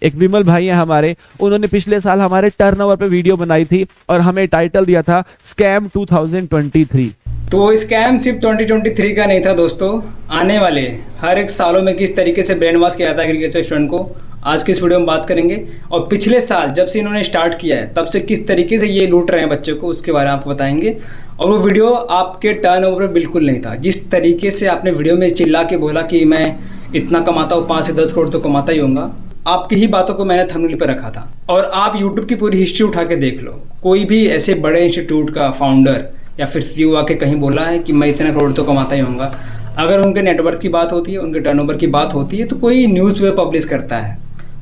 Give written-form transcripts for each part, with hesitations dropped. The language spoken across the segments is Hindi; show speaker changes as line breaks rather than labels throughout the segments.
एक विमल भाई हैं हमारे, उन्होंने पिछले साल हमारे टर्नओवर पे वीडियो बनाई थी और हमें टाइटल दिया था स्कैम 2023।
तो स्कैम सिर्फ 2023 का नहीं था दोस्तों, आने वाले हर एक सालों में किस तरीके से ब्रेन वॉश किया था एग्रीकल्चर स्टूडेंट को, आज की इस वीडियो में बात करेंगे। और पिछले साल जब से इन्होंने स्टार्ट किया है तब से किस तरीके से ये लूट रहे हैं बच्चों को, उसके बारे में आपको बताएंगे। और वो वीडियो आपके टर्नओवर पर बिल्कुल नहीं था। जिस तरीके से आपने वीडियो में चिल्ला के बोला कि मैं इतना कमाता हूँ, 5 से 10 करोड़ तो कमाता ही होगा, आपकी ही बातों को मैंने थंबनेल पर रखा था। और आप यूट्यूब की पूरी हिस्ट्री उठा के देख लो, कोई भी ऐसे बड़े इंस्टीट्यूट का फाउंडर या फिर सीईओ आके कहीं बोला है कि मैं इतना करोड़ तो कमाता ही होऊंगा। अगर उनके नेटवर्क की बात होती है, उनके टर्नओवर की बात होती है, तो कोई न्यूज़पेपर पब्लिश करता है,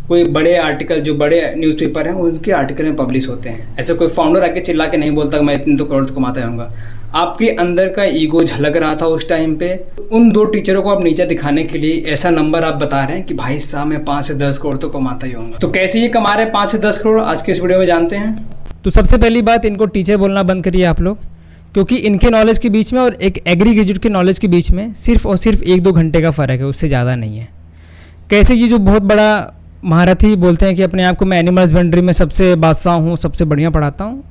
कोई बड़े आर्टिकल, जो बड़े न्यूज़पेपर हैं उनके आर्टिकल में पब्लिश होते हैं। ऐसे कोई फाउंडर आके चिल्ला के नहीं बोलता मैं इतने तो करोड़ तो कमाता ही होऊंगा। आपके अंदर का ईगो झलक रहा था उस टाइम पे। उन 2 टीचरों को आप नीचे दिखाने के लिए ऐसा नंबर आप बता रहे हैं कि भाई साहब मैं 5 से 10 करोड़ तो कमाता ही होऊंगा। तो कैसे ये कमा रहे हैं 5 से 10 करोड़, आज के इस वीडियो में जानते हैं।
तो सबसे पहली बात, इनको टीचर बोलना बंद करिए आप लोग, क्योंकि इनके नॉलेज के बीच में और एक एग्री ग्रेजुएट के नॉलेज के बीच में सिर्फ और सिर्फ 1-2 घंटे का फ़र्क है, उससे ज़्यादा नहीं है। कैसे ये जो बहुत बड़ा महारथी बोलते हैं कि अपने आप को मैं एनिमल हस्बेंड्री में सबसे बादशाह हूँ, सबसे बढ़िया पढ़ाता हूँ,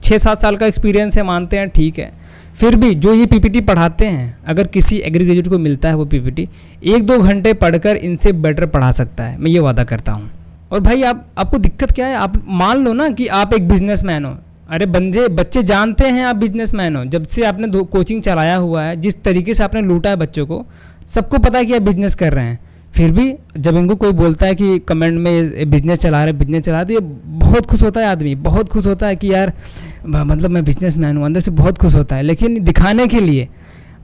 6-7 साल का एक्सपीरियंस है, मानते हैं, ठीक है। फिर भी जो ये पीपीटी पढ़ाते हैं, अगर किसी एग्री ग्रेजुएट को मिलता है वो पीपीटी 1-2 घंटे पढ़कर इनसे बेटर पढ़ा सकता है, मैं ये वादा करता हूँ। और भाई आपको दिक्कत क्या है? आप मान लो ना कि आप एक बिजनेसमैन हो। अरे बच्चे जानते हैं आप बिजनेसमैन हो। जब से आपने कोचिंग चलाया हुआ है, जिस तरीके से आपने लूटा है बच्चों को, सबको पता है कि आप बिजनेस कर रहे हैं। फिर भी जब इनको कोई बोलता है कि कमेंट में बिजनेस चला रहे, तो ये बहुत खुश होता है आदमी, बहुत खुश होता है कि यार मतलब मैं बिजनेसमैन हूँ, अंदर से बहुत खुश होता है। लेकिन दिखाने के लिए,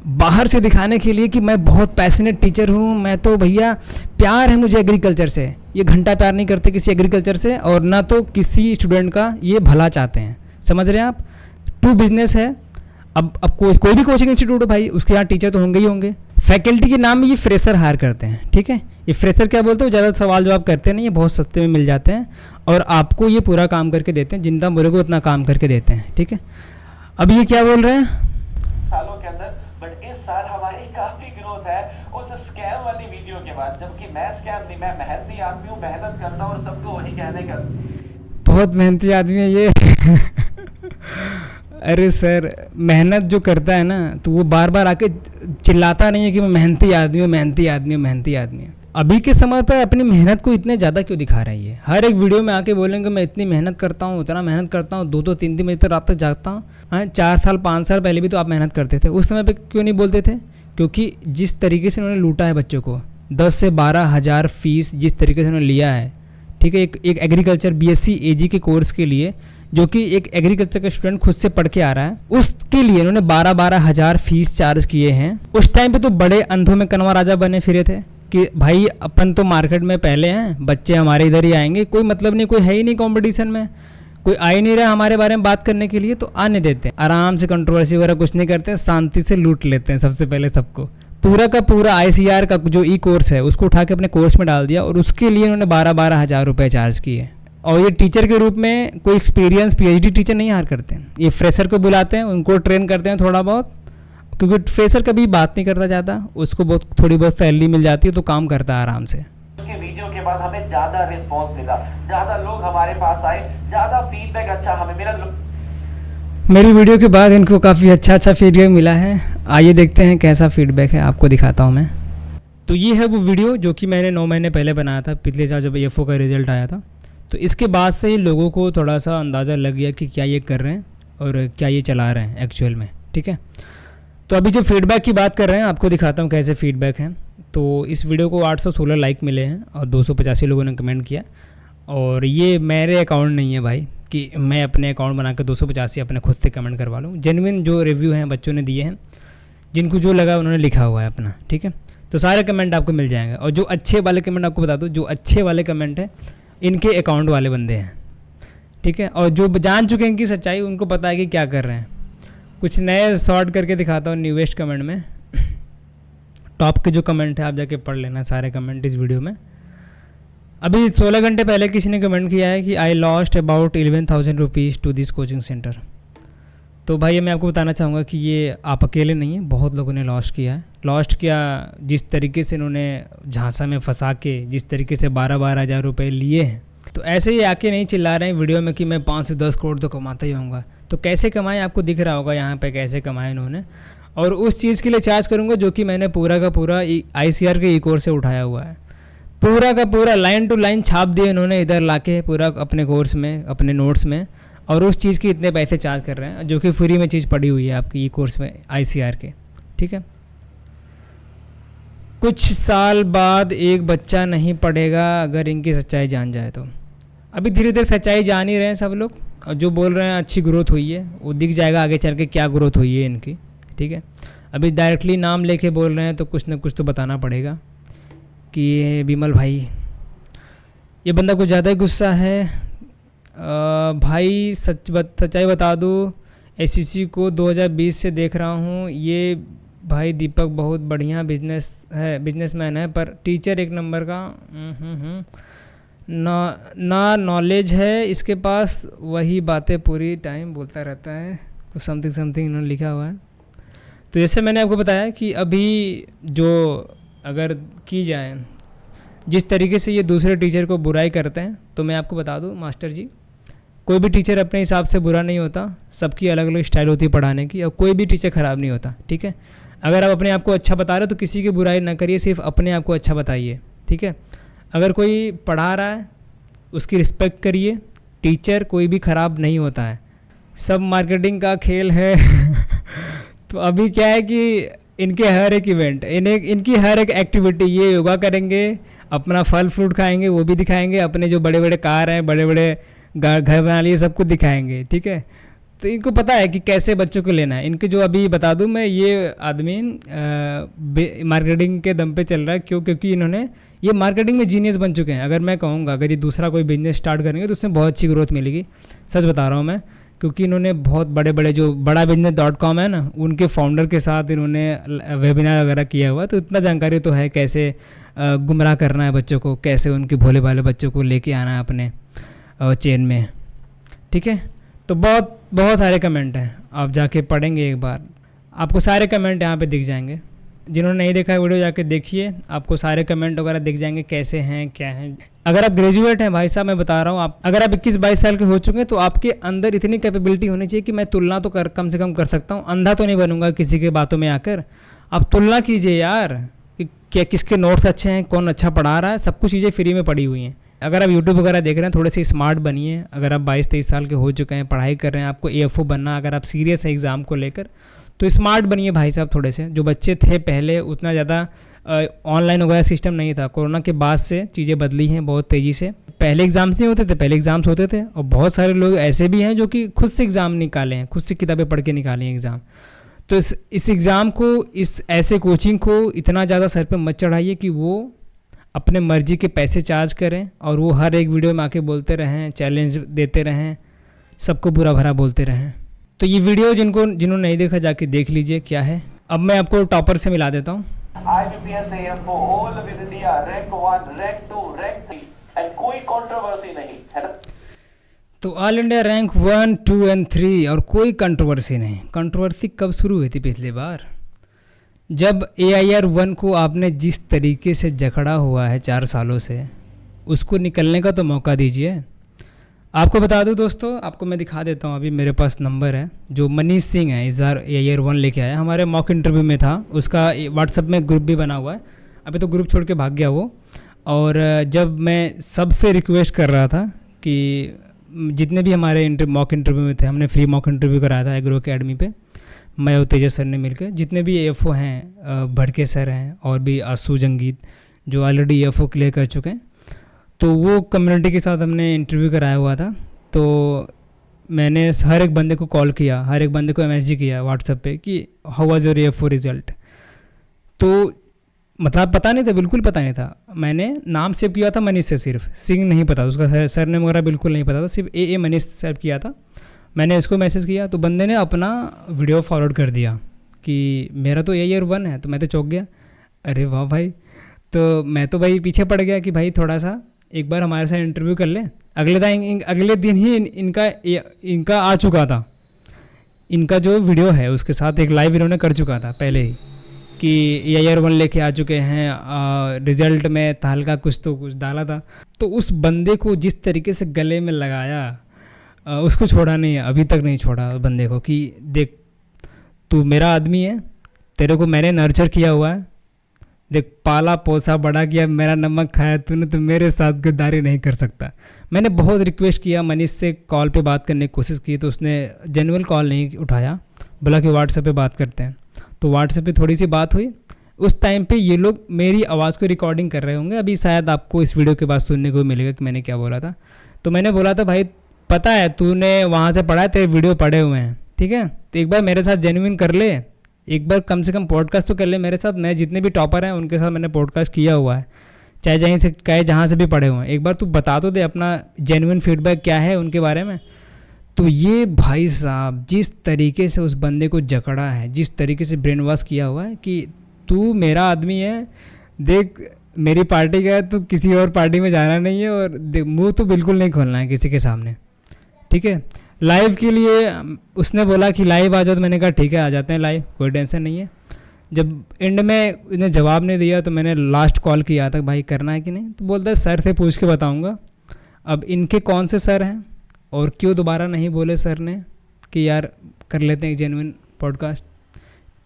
बाहर से दिखाने के लिए कि मैं बहुत पैशनेट टीचर हूँ, मैं तो भैया प्यार है मुझे एग्रीकल्चर से, ये घंटा प्यार नहीं करते किसी एग्रीकल्चर से, और ना तो किसी स्टूडेंट का ये भला चाहते हैं। समझ रहे हैं आप? टू बिजनेस है। अब कोई भी कोचिंग इंस्टीट्यूट है भाई, उसके यहाँ टीचर तो होंगे ही होंगे। फैकल्टी के नाम में ये फ्रेशर हायर करते हैं, ठीक है। ये फ्रेशर क्या बोलते हो, ज़्यादा सवाल जवाब करते नहीं, ये बहुत सस्ते में मिल जाते हैं और आपको ये पूरा काम करके देते हैं, जितना बोले को उतना काम करके देते हैं, ठीक है। अब ये क्या बोल रहे हैं
सालों के अंदर, बट इस साल हमारी काफी ग्रोथ है उस स्कैम वाली वीडियो के बाद। जबकि मैं स्कैम नहीं, मैं मेहनती आदमी हूँ, मेहनत करता हूँ और सबको वही कहने का।
बहुत मेहनती आदमी है ये अरे सर, मेहनत जो करता है ना, तो वो बार बार आके चिल्लाता नहीं है कि मैं मेहनती आदमी हूँ, मेहनती आदमी हूँ, मेहनती आदमी हूँ। अभी के समय पर अपनी मेहनत को इतने ज़्यादा क्यों दिखा रही है? हर एक वीडियो में आके बोलेंगे मैं इतनी मेहनत करता हूँ, उतना मेहनत करता हूँ, 2-2 3-3 बजे तक रात तक जागता हूँ। हाँ, 4 साल 5 साल पहले भी तो आप मेहनत करते थे, उस समय पर क्यों नहीं बोलते थे? क्योंकि जिस तरीके से उन्होंने लूटा है बच्चों को, 10 से 12 हज़ार फीस जिस तरीके से उन्होंने लिया है, ठीक है, एक एग्रीकल्चर BSc AG के कोर्स के लिए, जो कि एक एग्रीकल्चर का स्टूडेंट खुद से पढ़ के आ रहा है, उसके लिए इन्होंने 12-12 हज़ार फीस चार्ज किए हैं। उस टाइम पे तो बड़े अंधों में कनवा राजा बने फिरे थे कि भाई अपन तो मार्केट में पहले हैं, बच्चे हमारे इधर ही आएंगे, कोई मतलब नहीं, कोई है ही नहीं कंपटीशन में, कोई आ ही नहीं रहा हमारे बारे में बात करने के लिए, तो आने देते हैं, आराम से कंट्रोवर्सी वगैरह कुछ नहीं करते हैं, शांति से लूट लेते हैं सबसे पहले सबको। पूरा का पूरा ICR का जो कोर्स है उसको उठा के अपने कोर्स में डाल दिया और उसके लिए उन्होंने 12-12 हज़ार रुपये चार्ज किए। और ये टीचर के रूप में कोई एक्सपीरियंस PhD टीचर नहीं हायर करते हैं, ये फ्रेशर को बुलाते हैं, उनको ट्रेन करते हैं थोड़ा बहुत, क्योंकि फ्रेशर कभी बात नहीं करता ज़्यादा, उसको थोड़ी बहुत सैलरी मिल जाती है तो काम करता है आराम से।
उसके वीडियो के बाद हमें ज्यादा रिस्पॉन्स मिला, ज्यादा लोग हमारे पास आए, ज्यादा फीडबैक अच्छा हमें मिला।
मेरी वीडियो के बाद इनको काफ़ी अच्छा फीडबैक मिला है। आइए देखते हैं कैसा फीडबैक है, आपको दिखाता हूँ मैं। तो ये है वो वीडियो जो कि मैंने 9 महीने पहले बनाया था, पिछले साल जब AFO का रिजल्ट आया था। तो इसके बाद से ही लोगों को थोड़ा सा अंदाज़ा लग गया कि क्या ये कर रहे हैं और क्या ये चला रहे हैं एक्चुअल में, ठीक है। तो अभी जो फीडबैक की बात कर रहे हैं, आपको दिखाता हूँ कैसे फीडबैक हैं। तो इस वीडियो को 816 लाइक मिले हैं और 285 लोगों ने कमेंट किया। और ये मेरे अकाउंट नहीं है भाई कि मैं अपने अकाउंट बना के 285 अपने खुद से कमेंट करवा लूँ। जेन्युइन जो रिव्यू हैं बच्चों ने दिए हैं, जिनको जो लगा उन्होंने लिखा हुआ है अपना, ठीक है। तो सारे कमेंट आपको मिल जाएंगे। और जो अच्छे वाले कमेंट आपको बता दूँ, जो अच्छे वाले कमेंट हैं इनके अकाउंट वाले बंदे हैं, ठीक है। और जो जान चुके हैं इनकी सच्चाई, उनको पता है कि क्या कर रहे हैं। कुछ नए शॉर्ट करके दिखाता हूँ न्यूएस्ट कमेंट में। टॉप के जो कमेंट है आप जाके पढ़ लेना सारे कमेंट इस वीडियो में। अभी 16 घंटे पहले किसी ने कमेंट किया है कि I lost about 11,000 rupees to this coaching centre. तो भाई मैं आपको बताना चाहूँगा कि ये आप अकेले नहीं हैं, बहुत लोगों ने लॉस्ट किया है। लॉस्ट किया जिस तरीके से इन्होंने झांसा में फंसा के जिस तरीके से 12-12 हज़ार रुपये लिए हैं, तो ऐसे ही आके नहीं चिल्ला रहे हैं वीडियो में कि मैं 5 से 10 करोड़ तो कमाता ही होऊंगा। तो कैसे कमाए आपको दिख रहा होगा यहाँ पे कैसे कमाए इन्होंने, और उस चीज़ के लिए चार्ज करूँगा जो कि मैंने पूरा का पूरा ICR के कोर्स से उठाया हुआ है। पूरा का पूरा लाइन टू लाइन छाप दिया इन्होंने इधर लाके पूरा अपने कोर्स में, अपने नोट्स में, और उस चीज़ के इतने पैसे चार्ज कर रहे हैं जो कि फ्री में चीज़ पड़ी हुई है आपकी कोर्स में ICR के। ठीक है, कुछ साल बाद एक बच्चा नहीं पढ़ेगा अगर इनकी सच्चाई जान जाए तो। अभी धीरे धीरे सच्चाई जान ही रहे हैं सब लोग, और जो बोल रहे हैं अच्छी ग्रोथ हुई है वो दिख जाएगा आगे चल के क्या ग्रोथ हुई है इनकी। ठीक है, अभी डायरेक्टली नाम लेके बोल रहे हैं तो कुछ ना कुछ तो बताना पड़ेगा कि ये विमल भाई, ये बंदा कुछ ज़्यादा ही गुस्सा है। भाई सच्चाई बता दूँ, SCC को 2020 से देख रहा हूँ। ये भाई दीपक बहुत बढ़िया बिजनेसमैन है, पर टीचर एक नंबर का ना नॉलेज है इसके पास, वही बातें पूरी टाइम बोलता रहता है, कुछ समथिंग इन्होंने लिखा हुआ है। तो जैसे मैंने आपको बताया कि अभी जो अगर की जाए जिस तरीके से ये दूसरे टीचर को बुराई करते हैं, तो मैं आपको बता दूं मास्टर जी, कोई भी टीचर अपने हिसाब से बुरा नहीं होता, सबकी अलग अलग स्टाइल होती है पढ़ाने की, और कोई भी टीचर ख़राब नहीं होता। ठीक है, अगर आप अपने आप को अच्छा बता रहे हो तो किसी की बुराई ना करिए, सिर्फ अपने आप को अच्छा बताइए। ठीक है, अगर कोई पढ़ा रहा है उसकी रिस्पेक्ट करिए, टीचर कोई भी ख़राब नहीं होता है, सब मार्केटिंग का खेल है। तो अभी क्या है कि इनके हर एक इवेंट, इनकी हर एक एक्टिविटी, ये योगा करेंगे, अपना फल फ्रूट खाएंगे वो भी दिखाएंगे, अपने जो बड़े बड़े कार हैं, बड़े बड़े घर बना लिए, सब कुछ दिखाएंगे। ठीक है, तो इनको पता है कि कैसे बच्चों को लेना है। इनके जो अभी बता दूं मैं, ये आदमी मार्केटिंग के दम पे चल रहा है। क्यों? क्योंकि इन्होंने ये मार्केटिंग में जीनियस बन चुके हैं। अगर मैं कहूँगा अगर ये दूसरा कोई बिजनेस स्टार्ट करेंगे तो उसमें बहुत अच्छी ग्रोथ मिलेगी, सच बता रहा हूँ मैं। क्योंकि इन्होंने बहुत बड़े बड़े जो बड़ा बिजनेस.com है ना, उनके फाउंडर के साथ इन्होंने वेबिनार वगैरह किया हुआ, तो इतना जानकारी तो है कैसे गुमराह करना है बच्चों को, कैसे उनके भोले भाले बच्चों को लेके आना है अपने चेन में। ठीक है, तो बहुत सारे कमेंट हैं, आप जाके पढ़ेंगे एक बार, आपको सारे कमेंट यहाँ पे दिख जाएंगे। जिन्होंने नहीं देखा है वीडियो जाके देखिए, आपको सारे कमेंट वगैरह दिख जाएंगे कैसे हैं क्या हैं। अगर आप ग्रेजुएट हैं भाई साहब, मैं बता रहा हूँ, आप अगर आप 21-22 साल के हो चुके हैं तो आपके अंदर इतनी कैपेबिलिटी होनी चाहिए कि मैं तुलना तो कम से कम कर सकता हूँ, अंधा तो नहीं बनूंगा किसी के बातों में आकर। आप तुलना कीजिए यार कि क्या किसके नोट्स अच्छे हैं, कौन अच्छा पढ़ा रहा है, सब कुछ चीज़ें फ्री में पड़ी हुई हैं। अगर आप यूट्यूब वगैरह देख रहे हैं, थोड़े से स्मार्ट बनिए। अगर आप 22-23 साल के हो चुके हैं, पढ़ाई कर रहे हैं, आपको AFO बनना, अगर आप सीरियस है एग्ज़ाम को लेकर, तो स्मार्ट बनिए भाई साहब थोड़े से। जो बच्चे थे पहले, उतना ज़्यादा ऑनलाइन वगैरह सिस्टम नहीं था, कोरोना के बाद से चीज़ें बदली हैं बहुत तेज़ी से। पहले एग्ज़ाम्स नहीं होते थे, पहले एग्ज़ाम्स होते थे, और बहुत सारे लोग ऐसे भी हैं जो कि खुद से एग्ज़ाम निकाले हैं, खुद से किताबें पढ़ के निकाले हैं एग्ज़ाम। तो इस एग्ज़ाम को, इस ऐसे कोचिंग को इतना ज़्यादा सर पे मत चढ़ाइए कि वो अपने मर्जी के पैसे चार्ज करें और वो हर एक वीडियो में आके बोलते रहें, चैलेंज देते रहें, सबको बुरा भरा बोलते रहें। तो ये वीडियो जिन्होंने नहीं देखा जाके देख लीजिए क्या है। अब मैं आपको टॉपर से मिला देता हूँ।
IBPS AFO all over India, rank 1, rank 2, rank 3 and कोई कंट्रोवर्सी नहीं है ना।
तो ऑल इंडिया रैंक 1, 2 एंड 3 और कोई कंट्रोवर्सी नहीं। कंट्रोवर्सी कब शुरू हुई थी? पिछली बार जब AIR 1 को आपने जिस तरीके से जकड़ा हुआ है 4 सालों से, उसको निकलने का तो मौका दीजिए। आपको बता दूं दोस्तों, आपको मैं दिखा देता हूं, अभी मेरे पास नंबर है जो मनीष सिंह है, इस बार AIR 1 लेके आया, हमारे मॉक इंटरव्यू में था, उसका व्हाट्सएप में ग्रुप भी बना हुआ है। अभी तो ग्रुप छोड़ के भाग गया वो। और जब मैं सबसे रिक्वेस्ट कर रहा था कि जितने भी हमारे मॉक इंटरव्यू में थे, हमने फ्री मॉक इंटरव्यू कराया था एग्रो अकेडमी पे, मैं और तेजस सर ने मिलकर, जितने भी AFO हैं, भड़के सर हैं और भी आसू जंगीत जो ऑलरेडी AFO क्लियर कर चुके हैं, तो वो कम्युनिटी के साथ हमने इंटरव्यू कराया हुआ था। तो मैंने हर एक बंदे को कॉल किया, हर एक बंदे को MSG किया व्हाट्सएप पे कि how was your AFO result. तो मतलब पता नहीं था, बिल्कुल पता नहीं था। मैंने नाम सेव किया था मनीष से, सिर्फ सिंह नहीं पता, उसका सरनेम वगैरह बिल्कुल नहीं पता था, सिर्फ AA मनीष सेव किया था। मैंने इसको मैसेज किया तो बंदे ने अपना वीडियो फॉरवर्ड कर दिया कि मेरा तो AIR 1 है। तो मैं तो चौंक गया, अरे वाह भाई। तो मैं तो भाई पीछे पड़ गया कि भाई थोड़ा सा एक बार हमारे साथ इंटरव्यू कर ले। अगले दिन ही इनका आ चुका था। इनका जो वीडियो है उसके साथ एक लाइव इन्होंने कर चुका था पहले ही कि ईयर 1 लेके आ चुके हैं, रिजल्ट में हल्का कुछ तो कुछ डाला था। तो उस बंदे को जिस तरीके से गले में लगाया, उसको छोड़ा नहीं है, अभी तक नहीं छोड़ा उस बंदे को कि देख तू मेरा आदमी है, तेरे को मैंने नर्चर किया हुआ है, देख पाला पोसा बड़ा किया, मेरा नमक खाया तूने, तो मेरे साथ गद्दारी नहीं कर सकता। मैंने बहुत रिक्वेस्ट किया मनीष से, कॉल पे बात करने की कोशिश की तो उसने जेन्युइन कॉल नहीं उठाया, बोला कि व्हाट्सएप पे बात करते हैं। तो व्हाट्सएप पे थोड़ी सी बात हुई। उस टाइम पे ये लोग मेरी आवाज़ को रिकॉर्डिंग कर रहे होंगे, अभी शायद आपको इस वीडियो के बाद सुनने को मिलेगा कि मैंने क्या बोला था। तो मैंने बोला था भाई पता है तूने वहाँ से पढ़ा है, तेरे वीडियो पढ़े हुए हैं, ठीक है, तो एक बार मेरे साथ जेन्युइन कर ले, एक बार कम से कम पॉडकास्ट तो कर ले मेरे साथ। मैं जितने भी टॉपर हैं उनके साथ मैंने पॉडकास्ट किया हुआ है, चाहे जहाँ से भी पढ़े हुए हैं, एक बार तू बता तो दे अपना जेन्युइन फीडबैक क्या है उनके बारे में। तो ये भाई साहब जिस तरीके से उस बंदे को जकड़ा है, जिस तरीके से ब्रेन वॉश किया हुआ है कि तू मेरा आदमी है, देख मेरी पार्टी का है, तो किसी और पार्टी में जाना नहीं है, और मुंह तो बिल्कुल नहीं खोलना है किसी के सामने, ठीक है। लाइव के लिए उसने बोला कि लाइव आ जाओ, तो मैंने कहा ठीक है आ जाते हैं लाइव, कोई टेंशन नहीं है। जब एंड में इन्हें जवाब नहीं दिया तो मैंने लास्ट कॉल किया था भाई करना है कि नहीं, तो बोलता है सर से पूछ के बताऊंगा। अब इनके कौन से सर हैं और क्यों दोबारा नहीं बोले सर ने कि यार कर लेते हैं एक जेन्युइन पॉडकास्ट,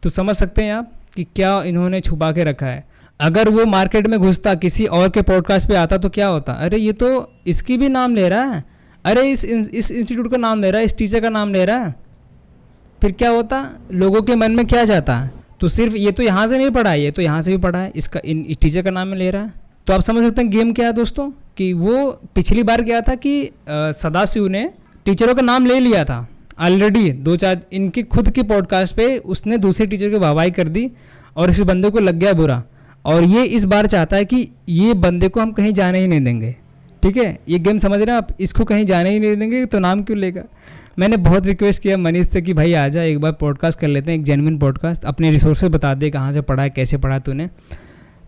तो समझ सकते हैं आप कि क्या इन्होंने छुपा के रखा है। अगर वो मार्केट में घुसता, किसी और के पॉडकास्ट पे आता तो क्या होता, अरे ये तो इसकी भी नाम ले रहा है, अरे इस इंस्टीट्यूट का नाम ले रहा है, इस टीचर का नाम ले रहा है, फिर क्या होता, लोगों के मन में क्या जाता है, तो सिर्फ ये तो यहाँ से नहीं पढ़ा है, ये तो यहाँ से भी पढ़ा है, इसका इस टीचर का नाम ले रहा है। तो आप समझ सकते हैं गेम क्या है दोस्तों, कि वो पिछली बार क्या था कि सदाशिव ने टीचरों का नाम ले लिया था ऑलरेडी, 2-4 इनके खुद के पॉडकास्ट पे उसने दूसरे टीचर की वाहवाही कर दी और इस बंदे को लग गया बुरा, और ये इस बार चाहता है कि ये बंदे को हम कहीं जाने ही नहीं देंगे, ठीक है। ये गेम समझ रहे हैं आप, इसको कहीं जाने ही नहीं देंगे तो नाम क्यों लेगा। मैंने बहुत रिक्वेस्ट किया मनीष से कि भाई आ जा एक बार पॉडकास्ट कर लेते हैं, एक जेन्युइन पॉडकास्ट, अपने रिसोर्सेज बता दे कहाँ से पढ़ा है, कैसे पढ़ा तूने।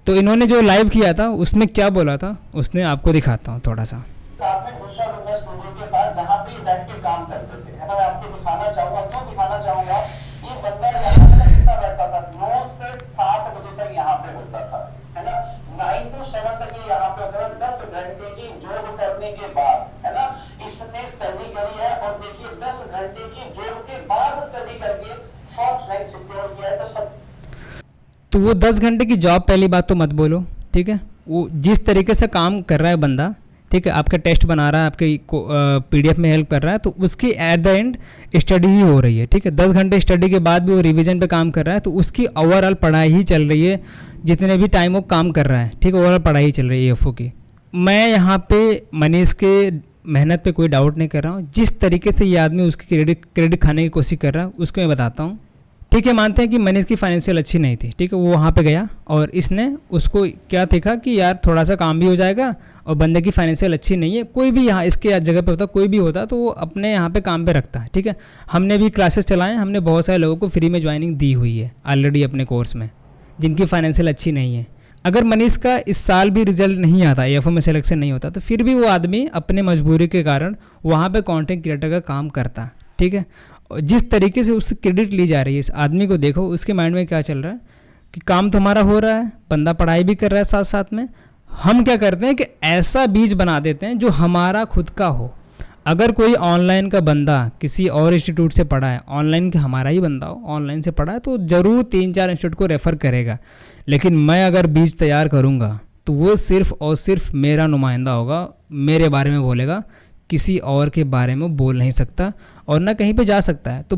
तो इन्होंने जो लाइव किया था उसमें क्या बोला था, उसने आपको दिखाता हूँ थोड़ा सा।
साथ में दूसरा दूंगा स्टूडियो के साथ जहाँ पे बैठ के काम करते थे, है ना। मैं आपको दिखाना चाहूंगा, क्यों दिखाना चाहूंगा, ये बंदा यहाँ पे कितना बैठता था, 9 से 7 बजे तक यहाँ पे होता था, है ना, 9 to 7 तक ये यहाँ पे होता था। 10 घंटे की जॉब करने के बाद, है ना, इसने स्टडी करी है, और देखिए 10 घंटे की जॉब के बाद स्टडी करके फर्स्ट रैंक सिक्योर किया है। तो सब
तो वो 10 घंटे की जॉब, पहली बात तो मत बोलो, ठीक है। वो जिस तरीके से काम कर रहा है बंदा, ठीक है, आपका टेस्ट बना रहा है, आपके PDF में हेल्प कर रहा है, तो उसकी एट द एंड स्टडी ही हो रही है, ठीक है। 10 घंटे स्टडी के बाद भी वो रिवीजन पे काम कर रहा है, तो उसकी ओवरऑल पढ़ाई ही चल रही है, जितने भी टाइम वो काम कर रहा है, ठीक है, ओवरऑल पढ़ाई ही चल रही है EFO की। मैं यहाँ पे मनीष के मेहनत पे कोई डाउट नहीं कर रहा हूँ, जिस तरीके से ये आदमी उसकी क्रेडिट खाने की कोशिश कर रहा है उसको मैं बताता हूँ, ठीक है। मानते हैं कि मनीष की फाइनेंशियल अच्छी नहीं थी, ठीक है, वो वहाँ पे गया और इसने उसको क्या देखा कि यार थोड़ा सा काम भी हो जाएगा और बंदे की फाइनेंशियल अच्छी नहीं है, कोई भी यहाँ इसके जगह पे होता, कोई भी होता तो वो अपने यहाँ पे काम पे रखता है, ठीक है। हमने भी क्लासेस चलाए, हमने बहुत सारे लोगों को फ्री में ज्वाइनिंग दी हुई है ऑलरेडी अपने कोर्स में, जिनकी फाइनेंशियल अच्छी नहीं है। अगर मनीष का इस साल भी रिजल्ट नहीं आता, EFO में सिलेक्शन नहीं होता, तो फिर भी वो आदमी अपने मजबूरी के कारण वहाँ पे कंटेंट क्रिएटर का काम करता, ठीक है। जिस तरीके से उससे क्रेडिट ली जा रही है, इस आदमी को देखो उसके माइंड में क्या चल रहा है कि काम तो हमारा हो रहा है, बंदा पढ़ाई भी कर रहा है साथ साथ में, हम क्या करते हैं कि ऐसा बीज बना देते हैं जो हमारा खुद का हो। अगर कोई ऑनलाइन का बंदा किसी और इंस्टीट्यूट से पढ़ा है, ऑनलाइन का हमारा ही बंदा हो, ऑनलाइन से पढ़ा है, तो ज़रूर 3-4 इंस्टीट्यूट को रेफ़र करेगा। लेकिन मैं अगर बीज तैयार करूँगा तो वो सिर्फ़ और सिर्फ मेरा नुमाइंदा होगा, मेरे बारे में बोलेगा, किसी और के बारे में बोल नहीं सकता और ना कहीं पे जा सकता है। तो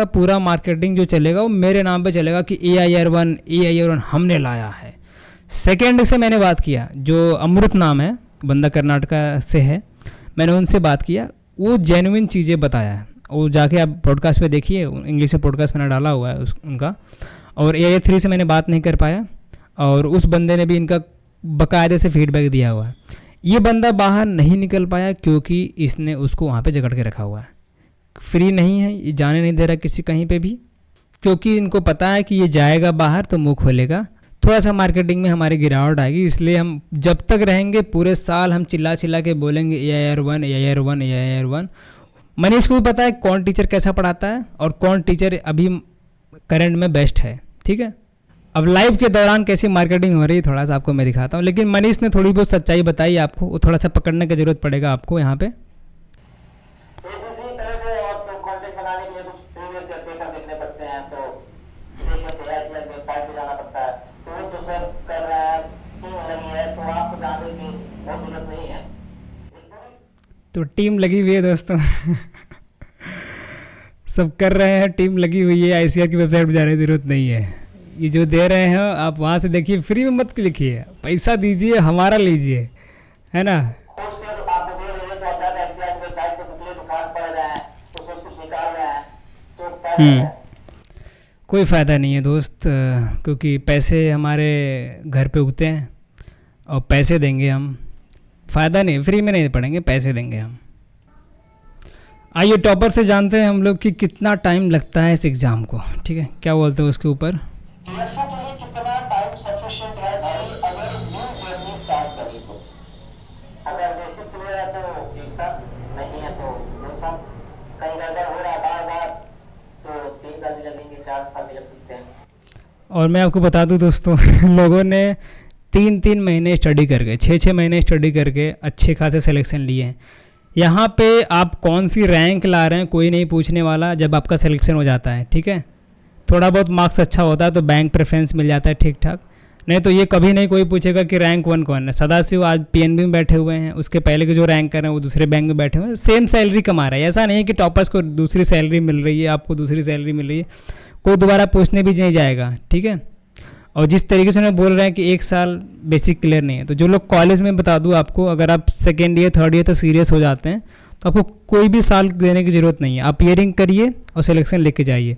पूरा मार्केटिंग जो चलेगा वो मेरे नाम पे चलेगा कि AIR1 हमने लाया है। सेकेंड से मैंने बात किया, जो अमृत नाम है, बंदा कर्नाटका से है, मैंने उनसे बात किया, वो जेन्युइन चीज़ें बताया है। वो जाके आप पॉडकास्ट पे देखिए, इंग्लिश में पॉडकास्ट मैंने डाला हुआ है उनका। और AIR3 से मैंने बात नहीं कर पाया और उस बंदे ने भी इनका बाकायदे से फीडबैक दिया हुआ है। ये बंदा बाहर नहीं निकल पाया क्योंकि इसने उसको वहाँ पे जकड़ के रखा हुआ है, फ्री नहीं है, ये जाने नहीं दे रहा किसी कहीं पे भी, क्योंकि इनको पता है कि ये जाएगा बाहर तो मुंह खोलेगा, थोड़ा सा मार्केटिंग में हमारी गिरावट आएगी। इसलिए हम जब तक रहेंगे पूरे साल हम चिल्ला चिल्ला के बोलेंगे AIR1, मनीष को भी पता है कौन टीचर कैसा पढ़ाता है और कौन टीचर अभी करंट में बेस्ट है, ठीक है। अब लाइव के दौरान कैसी मार्केटिंग हो रही है थोड़ा सा आपको मैं दिखाता हूँ, लेकिन मनीष ने थोड़ी बहुत सच्चाई बताई आपको, वो थोड़ा सा पकड़ने की ज़रूरत पड़ेगा आपको यहाँ पे।
एसीसी करे थे और तो कंटेंट बनाने के लिए कुछ प्रीवियस ईयर पेपर देखने पड़ते हैं, तो देखे थे ऐसी वेबसाइट पे जाना पड़ता है, तो वो तो सर कर रहे हैं, टीम लगी है, तो आपको जानने की बहुत जरूरत नहीं है।
तो टीम लगी हुई है दोस्तों सब कर रहे हैं, टीम लगी हुई है, आईसीआर की वेबसाइट पर जाने की ज़रूरत नहीं है। ये जो दे रहे हैं आप वहाँ से देखिए, फ्री में मत लिखिए, पैसा दीजिए, हमारा लीजिए, है ना।
खोज कर आपको दे रहे हैं, तो आप जाकर एसीआर की वेबसाइट पे बुकलेट उठा पढ़ रहे हैं, उसमें से कुछ निकाल रहे हैं, तो फायदा है।
कोई फ़ायदा नहीं है दोस्त, क्योंकि पैसे हमारे घर पे उगते हैं और पैसे देंगे हम, फ़ायदा नहीं, फ्री में नहीं पढ़ेंगे, पैसे देंगे हम। आइए टॉपर से जानते हैं हम लोग कि कितना टाइम लगता है इस एग्ज़ाम को, ठीक है, क्या बोलते हैं उसके ऊपर।
ईएफओ के लिए कितना टाइम सफिशिएंट है भाई, अगर न्यू जर्नी स्टार्ट करी तो? अगर बेसिक क्लियर है तो 1 साल, नहीं है तो 2 साल, कहीं गड़बड़ हो रहा है बार बार तो 3 साल भी लगेंगे, 4 साल भी लग सकते हैं।
और मैं आपको बता दूं दोस्तों लोगों ने 3-3 महीने स्टडी करके, 6-6 महीने स्टडी करके अच्छे खासे सिलेक्शन लिए हैं। यहाँ पे आप कौन सी रैंक ला रहे हैं कोई नहीं पूछने वाला जब आपका सिलेक्शन हो जाता है, ठीक है। थोड़ा बहुत मार्क्स अच्छा होता है तो बैंक प्रेफरेंस मिल जाता है ठीक ठाक, नहीं तो ये कभी नहीं कोई पूछेगा कि रैंक 1 कौन है। सदाशिव आज पीएनबी में बैठे हुए हैं, उसके पहले के जो रैंकर हैं वो दूसरे बैंक में बैठे हुए हैं, सेम सैलरी कमा रहा है। ऐसा नहीं है कि टॉपर्स को दूसरी सैलरी मिल रही है, आपको दूसरी सैलरी मिल रही है, कोई दोबारा पूछने भी नहीं जाएगा, ठीक है। और जिस तरीके से उन्हें बोल रहे हैं कि 1 साल बेसिक क्लियर नहीं है, तो जो लोग कॉलेज में, बता दूं आपको, अगर आप सेकेंड ईयर 3rd ईयर तक सीरियस हो जाते हैं तो आपको कोई भी साल देने की ज़रूरत नहीं है, आप ईयरिंग करिए और सिलेक्शन लेके जाइए।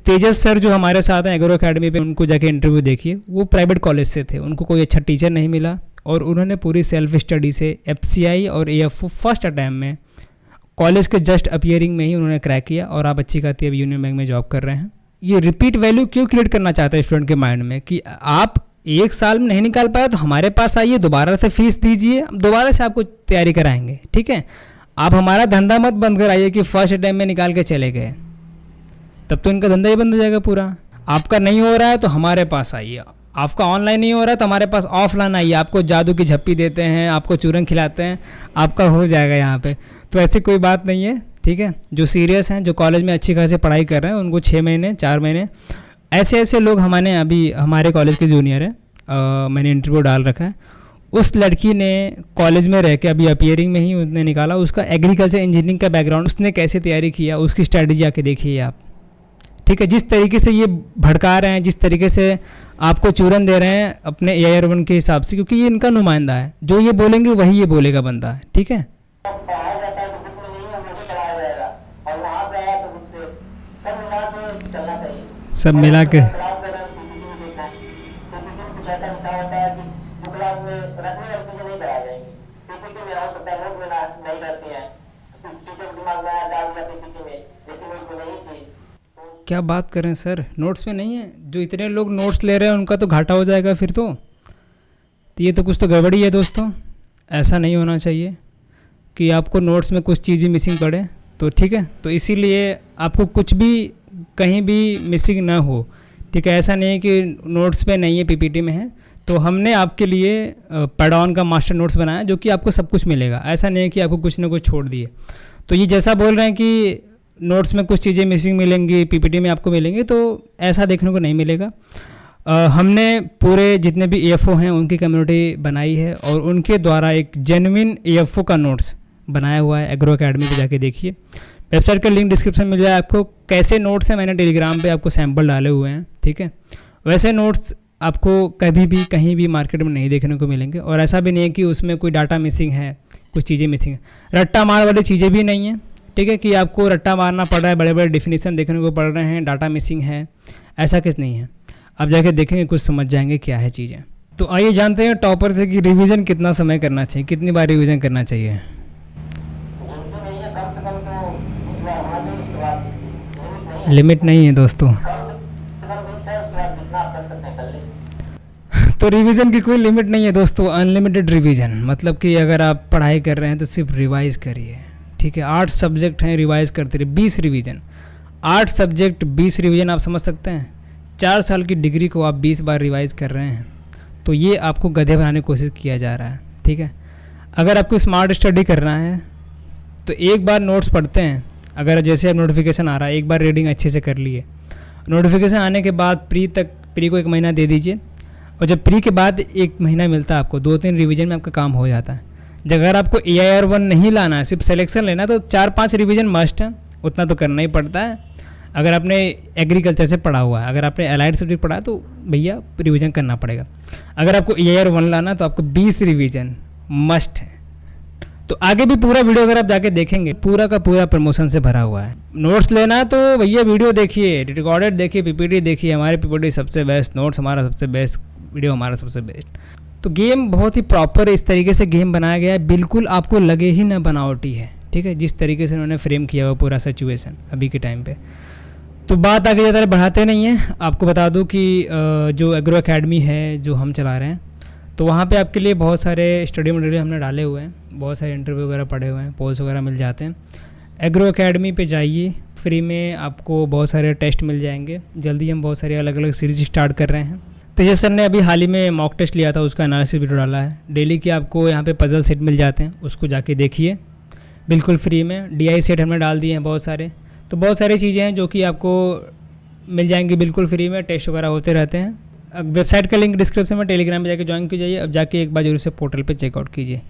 तेजस सर जो हमारे साथ हैं एग्रो अकेडमी पे, उनको जाके इंटरव्यू देखिए, वो प्राइवेट कॉलेज से थे, उनको कोई अच्छा टीचर नहीं मिला और उन्होंने पूरी सेल्फ स्टडी से एफसीआई और एएफओ फर्स्ट अटैम्प्ट में कॉलेज के जस्ट अपीयरिंग में ही उन्होंने क्रैक किया और आप अच्छी खाती अब यूनियन बैंक में जॉब कर रहे हैं। ये रिपीट वैल्यू क्यों क्रिएट करना चाहता है स्टूडेंट के माइंड में कि आप 1 साल में नहीं निकाल पाया तो हमारे पास आइए, दोबारा से फीस दीजिए, दोबारा से आपको तैयारी कराएंगे, ठीक है। आप हमारा धंधा मत बंद कराइए कि फर्स्ट अटैम्प्ट में निकाल के चले गए, तब तो इनका धंधा ही बंद हो जाएगा पूरा। आपका नहीं हो रहा है तो हमारे पास आइए, आपका ऑनलाइन नहीं हो रहा है तो हमारे पास ऑफलाइन आइए, आपको जादू की झप्पी देते हैं, आपको चूरन खिलाते हैं, आपका हो जाएगा यहाँ पे। तो ऐसी कोई बात नहीं है, ठीक है। जो सीरियस हैं, जो कॉलेज में अच्छी खासी पढ़ाई कर रहे हैं, उनको 6 महीने 4 महीने, ऐसे लोग हमारे कॉलेज के जूनियर हैं, मैंने इंटरव्यू डाल रखा है। उस लड़की ने कॉलेज में रह के अभी अपीयरिंग में ही उसने निकाला, उसका एग्रीकल्चर इंजीनियरिंग का बैकग्राउंड, उसने कैसे तैयारी किया, उसकी स्ट्रैटेजी आके देखिए आप, ठीक है। जिस तरीके से ये भड़का रहे हैं, जिस तरीके से आपको चूरन दे रहे हैं अपने AR1 के हिसाब से, क्योंकि ये इनका नुमाइंदा है, जो ये बोलेंगे वही ये बोलेगा बंदा, ठीक है।
पढ़ाया जाता है तो बुक में नहीं होगा तो पढ़ाया जाएगा, और वहाँ से आया तो बुक से सब मिला के चलना चाहिए,
सब मिला के
क्लास कर रहे हैं पीपीटी में देखना है, पीपीटी में कुछ ऐसा लिखा होता है कि जो क्लास में रखने वाली चीजें नहीं कराई जाएंगी, पीपीटी में हो सकता है नोट में नहीं रहती है, तो टीचर के दिमाग में आया डाल दिया पीपीटी में, लेकिन नोट में नहीं थी।
क्या बात करें सर, नोट्स में नहीं है? जो इतने लोग नोट्स ले रहे हैं उनका तो घाटा हो जाएगा फिर तो ये तो कुछ तो गड़बड़ी है दोस्तों। ऐसा नहीं होना चाहिए कि आपको नोट्स में कुछ चीज़ भी मिसिंग पड़े, तो ठीक है। तो इसीलिए आपको कुछ भी कहीं भी मिसिंग ना हो, ठीक है। ऐसा नहीं है कि नोट्स पे नहीं है, पीपीटी में है, तो हमने आपके लिए पैडॉन का मास्टर नोट्स बनाया जो कि आपको सब कुछ मिलेगा। ऐसा नहीं है कि आपको कुछ ना कुछ छोड़ दिए। तो ये जैसा बोल रहे हैं कि नोट्स में कुछ चीज़ें मिसिंग मिलेंगी, पीपीटी में आपको मिलेंगी, तो ऐसा देखने को नहीं मिलेगा। हमने पूरे जितने भी AFO हैं उनकी कम्युनिटी बनाई है और उनके द्वारा एक जेन्युइन AFO का नोट्स बनाया हुआ है। एग्रो अकेडमी पे जाके देखिए, वेबसाइट का लिंक डिस्क्रिप्शन मिल जाए आपको। कैसे नोट्स हैं मैंने टेलीग्राम पे आपको सैंपल डाले हुए हैं, ठीक है। वैसे नोट्स आपको कभी भी कहीं भी मार्केट में नहीं देखने को मिलेंगे, और ऐसा भी नहीं है कि उसमें कोई डाटा मिसिंग है, कुछ चीज़ें मिसिंग है। रट्टा मार वाली चीज़ें भी नहीं है, ठीक है, कि आपको रट्टा मारना पड़ रहा है, बड़े बड़े डिफिनीसन देखने को पड़ रहे हैं, डाटा मिसिंग है, ऐसा कुछ नहीं है। आप जाके देखेंगे कुछ समझ जाएंगे क्या है चीज़ें। तो आइए जानते हैं टॉपर से कि रिवीजन कितना समय करना चाहिए, कितनी बार रिवीजन करना चाहिए।
गिनती नहीं है, कम से कम तो 20 बार होना चाहिए, उसके बाद
लिमिट नहीं है दोस्तों,
कम से कम 20 है, उसके बाद जितना आप कर सकते हैं कर लीजिए।
तो रिवीजन की कोई लिमिट नहीं है दोस्तों, अनलिमिटेड रिवीजन। मतलब कि अगर आप पढ़ाई कर रहे हैं तो सिर्फ रिवाइज करिए, ठीक है, 8 सब्जेक्ट हैं, रिवाइज करते रहिए, 20 रिवीजन, 8 सब्जेक्ट 20 रिवीजन, आप समझ सकते हैं 4 साल की डिग्री को आप 20 बार रिवाइज कर रहे हैं, तो ये आपको गधे बनाने की कोशिश किया जा रहा है। ठीक है, अगर आपको स्मार्ट स्टडी करना है तो एक बार नोट्स पढ़ते हैं, अगर जैसे अब नोटिफिकेशन आ रहा है, एक बार रीडिंग अच्छे से कर लिए, नोटिफिकेशन आने के बाद प्री को 1 महीना दे दीजिए, और जब प्री के बाद 1 महीना मिलता है आपको, 2-3 रिवीजन में आपका काम हो जाता है। अगर आपको AIR 1 नहीं लाना है, सिर्फ सिलेक्शन लेना है, तो 4-5 रिवीजन मस्ट है, उतना तो करना ही पड़ता है। अगर आपने एग्रीकल्चर से पढ़ा हुआ है, अगर आपने अलाइड सब्जेक्ट पढ़ा है तो भैया रिवीजन करना पड़ेगा। अगर आपको AIR 1 लाना है तो आपको 20 रिवीजन मस्ट है। तो आगे भी पूरा वीडियो अगर आप जाके देखेंगे, पूरा का पूरा प्रमोशन से भरा हुआ है। नोट्स लेना है तो भैया वीडियो देखिए, रिकॉर्डेड देखिए, PPT देखिए, हमारे PPT सबसे बेस्ट, नोट्स हमारा सबसे बेस्ट, वीडियो हमारा सबसे बेस्ट। तो गेम बहुत ही प्रॉपर इस तरीके से गेम बनाया गया है, बिल्कुल आपको लगे ही ना बनावटी है। ठीक है, जिस तरीके से उन्होंने फ्रेम किया हुआ पूरा सिचुएशन अभी के टाइम पे। तो बात आगे ज़्यादा बढ़ाते नहीं हैं, आपको बता दूं कि जो एग्रो एकेडमी है जो हम चला रहे हैं, तो वहाँ पे आपके लिए बहुत सारे स्टडी मटेरियल हमने डाले हुए हैं, बहुत सारे इंटरव्यू वगैरह पड़े हुए हैं, पोल्स वगैरह मिल जाते हैं। एग्रो एकेडमी पे जाइए, फ्री में आपको बहुत सारे टेस्ट मिल जाएंगे। जल्दी हम बहुत सारे अलग अलग सीरीज स्टार्ट कर रहे हैं। तेजस सर ने अभी हाल ही में मॉक टेस्ट लिया था, उसका एनालिसिस वीडियो डाला है। डेली के आपको यहाँ पे पजल सेट मिल जाते हैं, उसको जाके देखिए बिल्कुल फ्री में। DI सेट हमने डाल दिए हैं बहुत सारे, तो बहुत सारी चीज़ें हैं जो कि आपको मिल जाएंगी बिल्कुल फ्री में, टेस्ट वगैरह होते रहते हैं। वेबसाइट का लिंक डिस्क्रिप्शन में, टेलीग्राम में जाके ज्वाइन कीजिए। अब जाके एक बार जरूर से पोर्टल पे चेकआउट कीजिए।